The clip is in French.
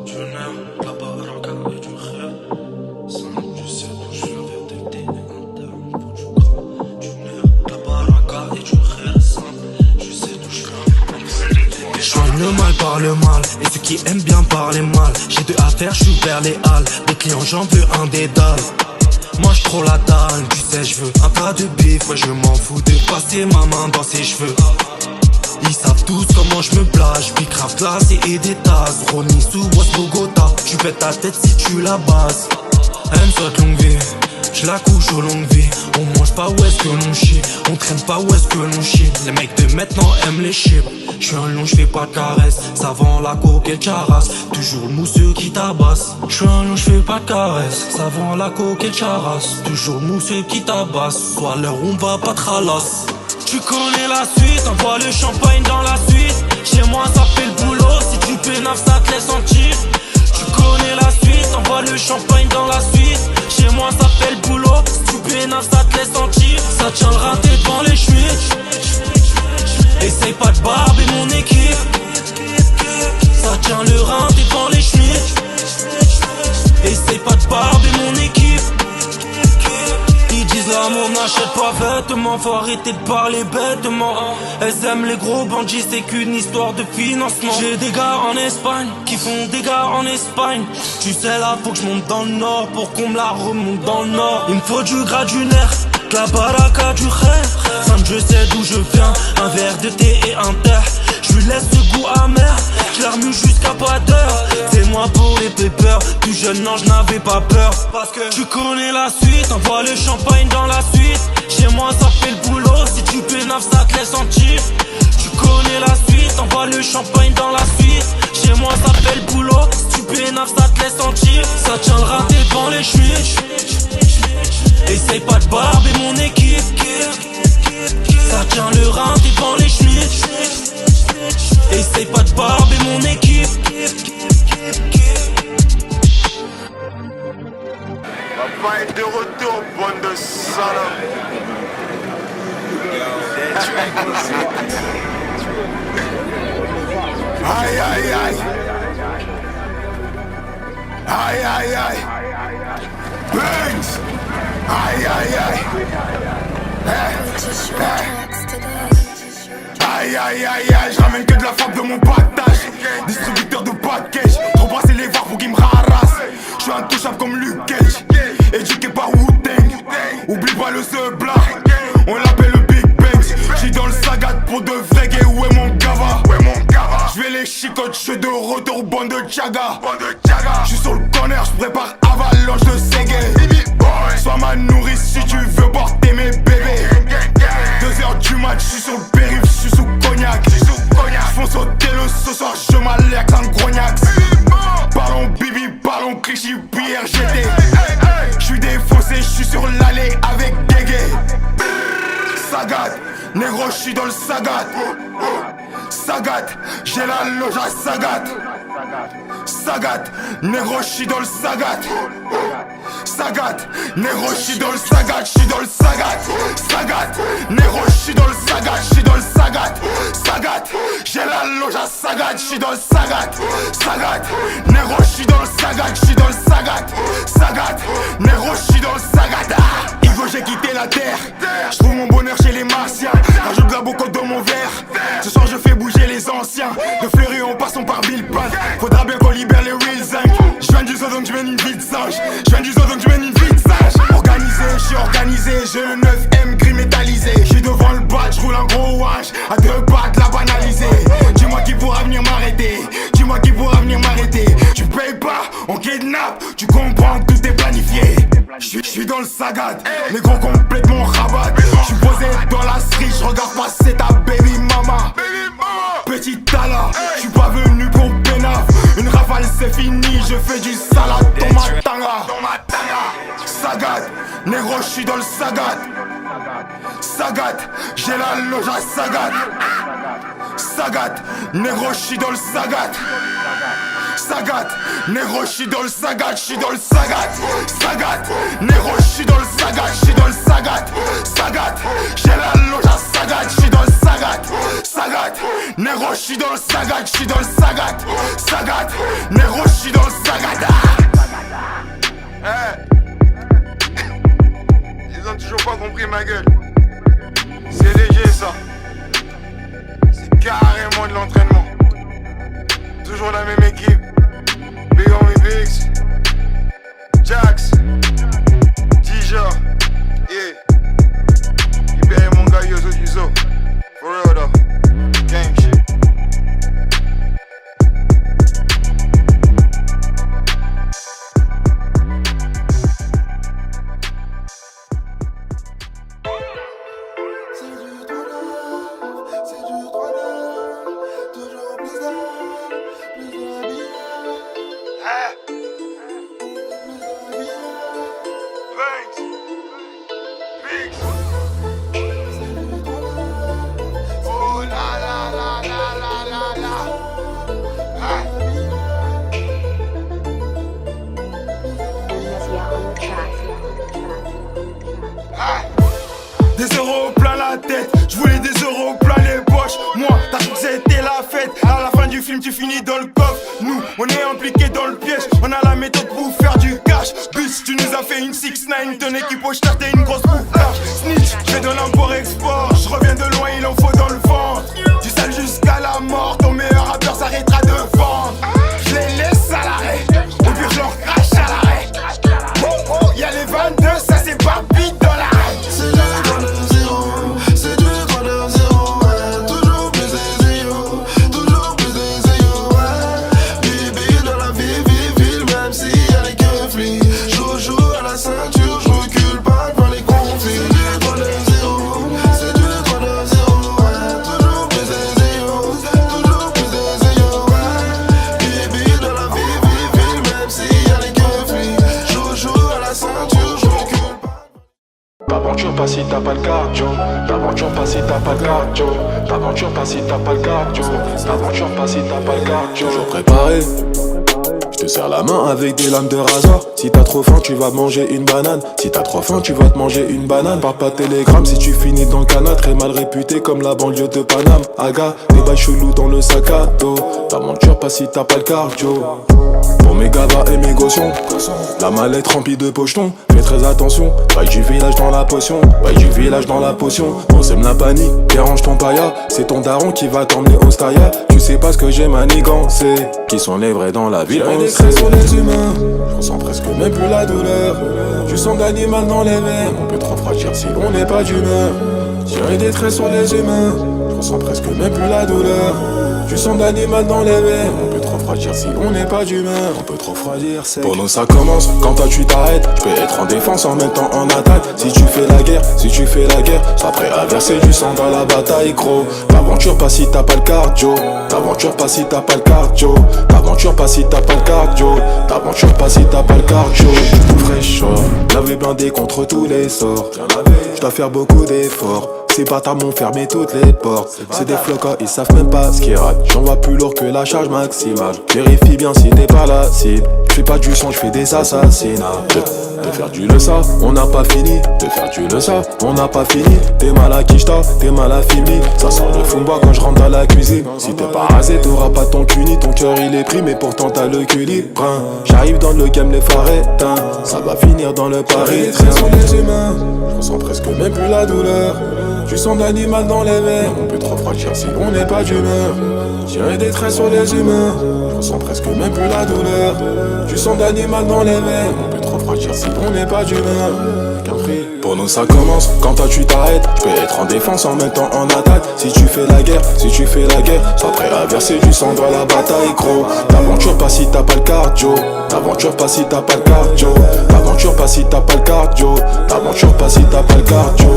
Tu n'aimes la baraka et tu rêves. Sans tu sais d'où je viens vers tes dés internes. Faut tu crois. Tu n'aimes la baraka et tu rêves. Sans tu sais d'où je viens. Je soigne le mal par le mal. Et ceux qui aiment bien parler mal. J'ai deux affaires, je suis vers les halles. Des clients, j'en veux un dédale. Moi je trop la dalle, tu sais je veux un tas de bif. Ouais je m'en fous de passer ma main dans ses cheveux. Ils savent tous comment je me blage. J'pique grave classé et des tasses. Ronnie sous West Bogota. Tu pètes ta tête si tu la bases. Elle me souhaite longue vie. Je la couche aux longues vies. On mange pas où est-ce que l'on chie. On traîne pas où est-ce que l'on chie. Les mecs de maintenant aiment les chips. J'suis un lion, j'fais pas de caresses. Ça vend la coque et le charas. Toujours le mousseux qui tabasse. J'suis un lion, j'fais pas de caresses. Ça vend la coque et le charas. Toujours le mousseux qui tabasse. Soit l'heure on va pas tralasse. Tu connais la suite, envoie le champagne dans la suite. Chez moi ça fait le boulot, si tu pénaves ça te laisse sentir. Tu connais la suite, envoie le champagne dans la suite. Chez moi ça fait le boulot, si tu pénaves ça te laisse sentir. Ça tient le raté devant les chemises. Essaye pas de barber mon équipe. Ça tient le rein devant les chemises. Essaye pas de barber mon équipe. Ils disent l'amour n'achète pas vêtements. Faut arrêter de parler bêtement. Elles aiment les gros bandits, c'est qu'une histoire de financement. J'ai des gars en Espagne qui font des gars en Espagne. Tu sais là faut que je monte dans le nord pour qu'on me la remonte dans le nord. Il me faut du gradulaire, de la baraka du rêve. Sam je sais d'où je viens, un verre de thé et un terre. Je lui laisse ce goût amer, je la remue jusqu'à pas d'heure. C'est moi pour les papers, plus jeune non je n'avais pas peur. Parce que tu connais la suite, envoie le champagne dans la suite. Chez moi ça fait le boulot, si tu pénaves ça te laisse sentir. Tu connais la suite, envoie le champagne dans la suite. Chez moi ça fait le boulot, si tu pénaves ça te laisse sentir. Ça tient le raté devant les chemises. Essaye pas de barber mon équipe. Ça tient le rein devant les chemises. Essaye pas de barber mon équipe. Papa est de retour, bande de salopes. Aïe aïe aïe. Aïe aïe aïe. Bangs. Aïe aïe aïe. Aïe aïe aïe aïe, je ramène que de la frappe de mon battage. Distributeur de package, trop brasser les varres pour qu'ils me rarassent. Je suis intouchable comme Luke Cage, éduqué par Wu-Tang. Oublie pas le Sebla, on l'appelle le Big Bang. J'suis dans le sagat pour de vrai gay, où est mon gava? J'vais les chicotes, j'suis de retour, bande de Tchaga. J'suis sur le corner, j'prépare avalanche de Ségué. Sois ma nourrice si tu veux porter mes bébés. 2h du match, j'suis sur le périph', j'suis sous cognac. J'fonce sauter le ce soir, je m'alerte un grognax. Parlons bibi, parlons cliché, puis RGT. J'suis défoncé, j'suis sur l'allée avec Guégué. Sagat, négro, j'suis dans le Sagat. Sagat, j'ai la loge à Sagat. Sagat, négro, j'suis dans le Sagat. Sagat, négro, j'suis dans le Sagat, j'suis dans le Sagat. Sagat, négro, j'suis dans le Sagat, j'suis dans le Sagat. Sagat, j'ai la loge à Sagat, j'suis dans le Sagat. Sagat, négro, j'suis dans le Sagat, j'suis dans le Sagat. Sagat, négro, j'suis dans le Sagat. Igo, j'ai quitté la terre. J'trouve mon bonheur chez les martiens. Rajoute de la bocotte dans mon verre. Ce soir je fais bouger les anciens. De Fleury en passant par Villepin. Faudra bien qu'on libère les real zinc. J'viens du zoo donc j'mène une vie de singe. J'viens du zoo donc j'mène une vie de singe. Organisé, j'suis organisé. J'ai le 9M gris métallisé. J'suis devant le badge, j'roule un gros wash. À deux pattes la banalisée. Dis-moi qui pourra venir m'arrêter. Dis-moi qui pourra venir m'arrêter. Tu payes pas, on kidnappe. Tu comprends que tout est planifié. J'suis dans le Sagat, les gros complètement rabat. J'suis posé dans la street, j'regarde passer ta baby mama. Petit tala, j'suis pas venu pour pénaf. Une rafale c'est fini, je fais du salade dans ma tanga. Sagat, négro j'suis dans le Sagat. Sagat, j'ai la loge à Sagat. Sagat, négro j'suis dans le Sagat. Sagat, négro j'suis dans le Sagat, j'suis dans le Sagat. Sagat, négro j'suis dans le Sagat, j'suis dans le Sagat. Sagat, j'ai la loge à Sagat, j'suis dans le Sagat. Sagat, négro j'suis dans le Sagat, j'suis dans le Sagat. Sagat, négro j'suis dans l'équipe. Big homie Biggs, Jax, Dija, yeah. Libérez mon gars Yozo Yuzo. For real though, gang shit. Des euros plein la tête, je voulais des euros plein les poches. Moi, t'as cru que c'était la fête. À la fin du film, tu finis dans le coffre. Nous, on est impliqués dans le piège. On a la méthode pour faire du cash. Bitch, tu nous as fait une 6ix9ine. Ton équipe au t'es une grosse bouffard. Snitch, je fais de l'import-export. Je reviens de loin, il en faut dans le ventre. Du sale jusqu'à la mort. Ton meilleur rappeur s'arrêtera de vendre. Je les laisse à l'arrêt. Au pire, je leur crache à l'arrêt. Oh oh, y'a les 22, ça c'est pas vite dans l'arrêt. T'aventure pas si t'as pas le cardio. T'aventure pas si t'as pas le cardio. T'aventure pas si t'as pas le cardio. T'aventure pas si t'as pas le cardio. Toujours préparé. Je te serre la main avec des lames de rasoir. Si t'as trop faim, tu vas manger une banane. Si t'as trop faim, tu vas te manger une banane. Par pas télégramme si tu finis dans le canal. Très mal réputé comme la banlieue de Paname. Aga, des bails chelous dans le sac à dos. T'aventure pas si t'as pas le cardio. Pour mes gavas et mes gossions, la mallette remplie de pochetons. Fais très attention, bail du village dans la potion. Bail du village dans la potion. On sème la panique, dérange ton pailla. C'est ton daron qui va t'emmener au staya. Tu sais pas ce que j'ai manigancé. Qui sont les vrais dans la ville. On est très sur les humains. Je ressens presque même plus la douleur. Du sang d'animal dans les veines. On peut trop fragir si on n'est pas d'humeur. J'ai des traits sur les humains. Je ressens presque même plus la douleur. Du sang d'animal dans les veines. On peut trop fragir si on n'est pas d'humeur. On peut trop fragir sec. Pour nous ça commence quand toi tu t'arrêtes. Je peux être en défense en même temps en attaque. Si tu fais la guerre, si tu fais la guerre, sois prêt à verser du sang dans la bataille gros. T'aventure pas si t'as pas le cardio. T'aventure pas si t'as pas le cardio. T'aventure pas si t'as pas le cardio. T'aventure pas si t'as pas le cardio. Tout fraîche, l'avais blindé contre tous les sorts. Je dois faire beaucoup d'efforts. Ces bâtards m'ont fermé toutes les portes. C'est des flocons, ils savent même pas ce qu'ils ratent. J'en vois plus lourd que la charge maximale. Vérifie bien si t'es pas la cible. J'fais pas du sang, j'fais des assassinats. De faire du le ça, on n'a pas fini. De faire du le ça, on n'a pas fini. T'es mal à Kishta, t'es mal à Fimi. Ça sent le fumba quand je rentre dans la cuisine. Si t'es pas rasé, t'auras pas ton cuni. Ton cœur il est pris, mais pourtant t'as le cul libre. J'arrive dans le game, les phares éteints. Ça va finir dans le paris. Très sur les humains, je ressens presque même plus la douleur. Du sang d'animal dans les veines. On peut trop fragir si on n'est pas d'humeur. J'ai des traits sur les humains. Je ressens presque même plus la douleur. Du sang d'animal dans les veines. On peut trop fragir si on n'est pas d'humeur. Pour nous ça commence quand toi tu t'arrêtes. Je peux être en défense en même temps en attaque. Si tu fais la guerre, si tu fais la guerre, sois prêt à verser du sang dans la bataille gros. T'aventure pas si t'as pas le cardio. T'aventure pas si t'as pas le cardio. T'aventure pas si t'as pas le cardio. T'aventure pas si t'as pas le cardio.